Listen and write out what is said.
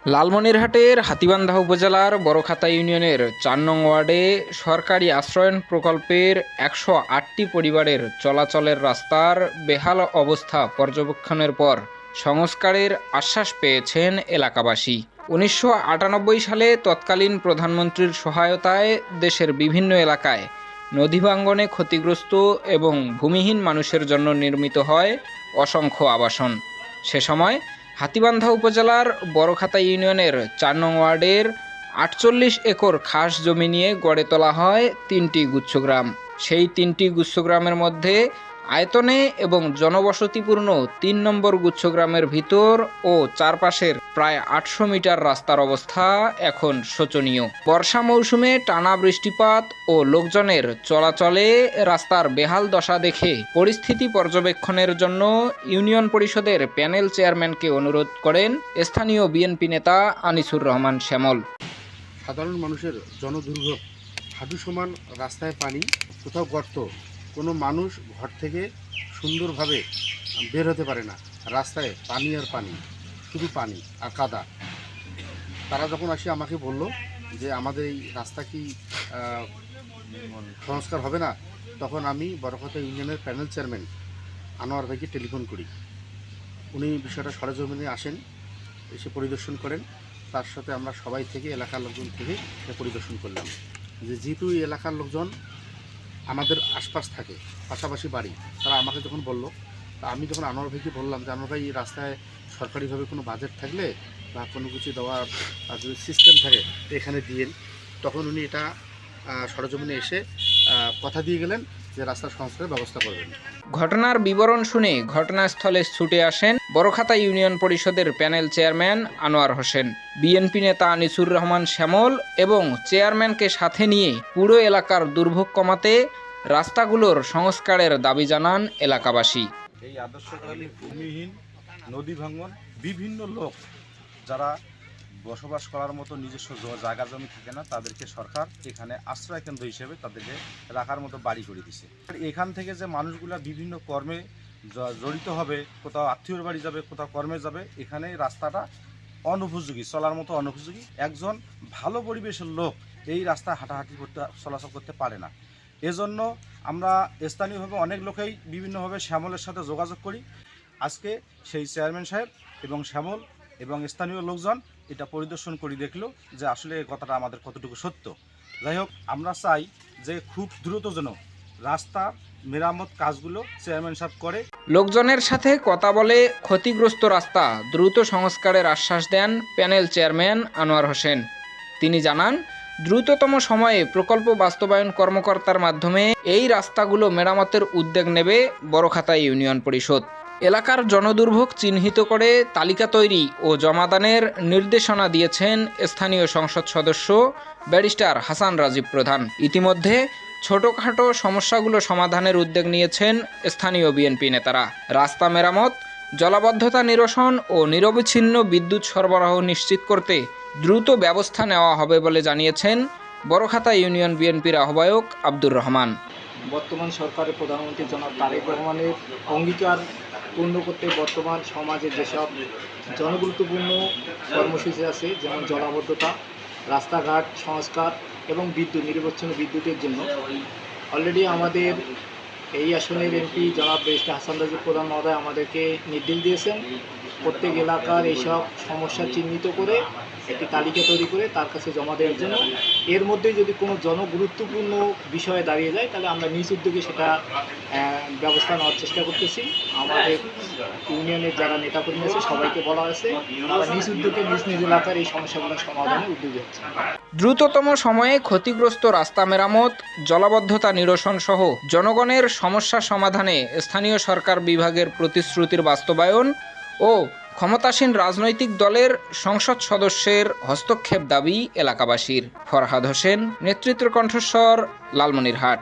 লালমনিরহাটের হাতীবান্ধা উপজেলার বড়খাতা ইউনিয়নের ৪ নং ওয়ার্ডে সরকারি আশ্রয়ন প্রকল্পের ১০৮টি পরিবারের চলাচলের রাস্তার বেহাল অবস্থা পর্যবেক্ষণের পর সংস্কারের আশ্বাস পেয়েছেন এলাকাবাসী। ১৯৯৮ সালে তৎকালীন প্রধানমন্ত্রীর সহায়তায় দেশের বিভিন্ন এলাকায় নদীভাঙ্গনে ক্ষতিগ্রস্ত এবং ভূমিহীন মানুষের জন্য নির্মিত হয় অসংখ্য আবাসন। সে সময় হাতীবান্ধা উপজেলার বড়খাতা ইউনিয়নের ৪ নং ওয়ার্ডের ৪৮ একর খাস জমি নিয়ে গড়ে তোলা হয় ৩টি গুচ্ছগ্রাম। সেই ৩টি গুচ্ছগ্রামের মধ্যে আয়তনে এবং জনবসতিপূর্ণ ৩ নম্বর গুচ্ছগ্রামের ভিতর ও চারপাশের প্রায় ৮০০ মিটার রাস্তার অবস্থা এখন শোচনীয়। বর্ষা মৌসুমে টানা বৃষ্টিপাত ও লোকজনের চলাচলে রাস্তার বেহাল দশা দেখে পরিস্থিতি পর্যবেক্ষণের জন্য ইউনিয়ন পরিষদের প্যানেল চেয়ারম্যানকে অনুরোধ করেন স্থানীয় বিএনপি নেতা আনিসুর রহমান শ্যামল। সাধারণ মানুষের জনদুর্ভোগ, হাঁটু সমান রাস্তায় পানি, কোথাও গর্ত, কোনো মানুষ ঘর থেকে সুন্দরভাবে বের হতে পারে না। রাস্তায় পানি আর পানি, শুধু পানি আর কাদা। তারা যখন আসি আমাকে বলল যে আমাদের এই রাস্তা কি সংস্কার হবে না, তখন আমি বড়খাতা ইউনিয়নের প্যানেল চেয়ারম্যান আনোয়ার ভাইকে টেলিফোন করি। উনি বিষয়টা সরেজমিনে আসেন, এসে পরিদর্শন করেন। তার সাথে আমরা সবাই থেকে এলাকার লোকজন থেকে সে পরিদর্শন করলাম যে যেহেতু এই এলাকার লোকজন আমাদের আশপাশ থাকে, পাশাপাশি বাড়ি, তারা আমাকে যখন বলল, তা আমি যখন আনোয়ার ভাইকে বললাম যে আনোয়ার ভাই এই রাস্তায় সরকারিভাবে কোনো বাজেট থাকলে বা কোনো কিছু দেওয়ার যদি সিস্টেম থাকে এখানে দিয়েন, তখন উনি এটা সরজমিনে এসে কথা দিয়ে গেলেন যে রাস্তার সংস্কারের ব্যবস্থা করবেন। ঘটনার বিবরণ শুনে ঘটনাস্থলে ছুটে আসেন বড়খাতা ইউনিয়ন পরিষদের panel chairman Anwar Hossain, BNP নেতা আনিসুর রহমান শ্যামল এবং চেয়ারম্যানকে সাথে নিয়ে পুরো এলাকার দুর্ভোগ কমাতে রাস্তাগুলোর সংস্কারের দাবি জানান এলাকাবাসী। এই আদর্শকালী ভূমিহীন, নদী ভাঙ্গন, বিভিন্ন লোক যারা বসবাস করার মতো নিজস্ব জায়গা জমি থাকে না, তাদেরকে সরকার এখানে আশ্রয় কেন্দ্র হিসেবে তাদেরকে রাখার মতো বাড়ি করে দিছে। এখান থেকে যে মানুষগুলা বিভিন্ন কর্মে জড়িত হবে, কোথাও আত্মীয়র বাড়ি যাবে, কোথাও কর্মে যাবে, এখানে রাস্তাটা অনুপযোগী, চলার মতো অনুপযোগী। একজন ভালো পরিবেশের লোক এই রাস্তায় হাঁটাহাঁটি করতে, চলাচল করতে পারে না। এজন্য আমরা স্থানীয়ভাবে অনেক লোকেই বিভিন্নভাবে শ্যামলের সাথে যোগাযোগ করি। আজকে সেই চেয়ারম্যান সাহেব এবং শ্যামল এবং স্থানীয় লোকজন এটা পরিদর্শন করে দেখলো যে আসলে এই কথাটা আমাদের কতটুকু সত্য। যাই হোক, আমরা চাই যে খুব দ্রুত যেন রাস্তা মেরামত কাজগুলো চেয়ারম্যান সাহেব করে। লোকজনের সাথে কথা বলে ক্ষতিগ্রস্ত রাস্তা দ্রুত সংস্কারের আশ্বাস দেন প্যানেল চেয়ারম্যান আনোয়ার হোসেন। তিনি জানান, দ্রুততম সময়ে প্রকল্প বাস্তবায়ন কর্মকর্তার মাধ্যমে এই রাস্তাগুলো মেরামতের উদ্যোগ নেবে বড়খাতা ইউনিয়ন পরিষদ। এলাকার জনদুর্ভোগ চিহ্নিত করে তালিকা তৈরি ও জমাদানের নির্দেশনা দিয়েছেন স্থানীয় সংসদ সদস্য ব্যারিস্টার হাসান রাজীব প্রধান। ইতিমধ্যে ছোটখাটো সমস্যাগুলো সমাধানের উদ্যোগ নিয়েছেন স্থানীয় বিএনপি নেতারা। রাস্তা মেরামত, জলাবদ্ধতা নিরসন ও নিরবিচ্ছিন্ন বিদ্যুৎ সরবরাহ নিশ্চিত করতে দ্রুত ব্যবস্থা নেওয়া হবে বলে জানিয়েছেন বড়খাতা ইউনিয়ন বিএনপির আহ্বায়ক আব্দুর রহমান। বর্তমান সরকারের প্রধানমন্ত্রী জনাব তারেক রহমানের অঙ্গীকার পূর্ণ করতে বর্তমান সমাজে যেসব জনগুরুত্বপূর্ণ কর্মসূচি আছে, যেমন জলাবদ্ধতা, রাস্তাঘাট সংস্কার এবং বিদ্যুৎ, নিরবচ্ছিন্ন বিদ্যুতের জন্য অলরেডি আমাদের এই আসনের এমপি জনাব ব্যারিস্টার হাসান রাজীব প্রধান মহোদয় আমাদেরকে নির্দেশ দিয়েছেন প্রত্যেক এলাকার এইসব সমস্যা চিহ্নিত করে একটি তালিকা তৈরি করে তার কাছে জমা দেওয়ার জন্য। এর মধ্যে যদি কোনো জনগুরুত্বপূর্ণ বিষয়ে দাঁড়িয়ে যায় তাহলে আমরা নিজ উদ্যোগে সেটা ব্যবস্থা নেওয়ার চেষ্টা করতেছি। আমাদের ইউনিয়নের যারা নেতাকর্মী আছে সবাইকে বলা হয়েছে আমরা নিজ উদ্যোগে নিজ নিজ এলাকার এই সমস্যাগুলো সমাধানে উদ্যোগী হচ্ছে। দ্রুততম সময়ে ক্ষতিগ্রস্ত রাস্তা মেরামত, জলাবদ্ধতা নিরসন সহ জনগণের সমস্যা সমাধানে স্থানীয় সরকার বিভাগের প্রতিশ্রুতির বাস্তবায়ন ও ক্ষমতাসীন রাজনৈতিক দলের সংসদ সদস্যের হস্তক্ষেপ দাবি এলাকাবাসীর। ফরহাদ হোসেন, নেতৃত্বের কণ্ঠস্বর, লালমনিরহাট।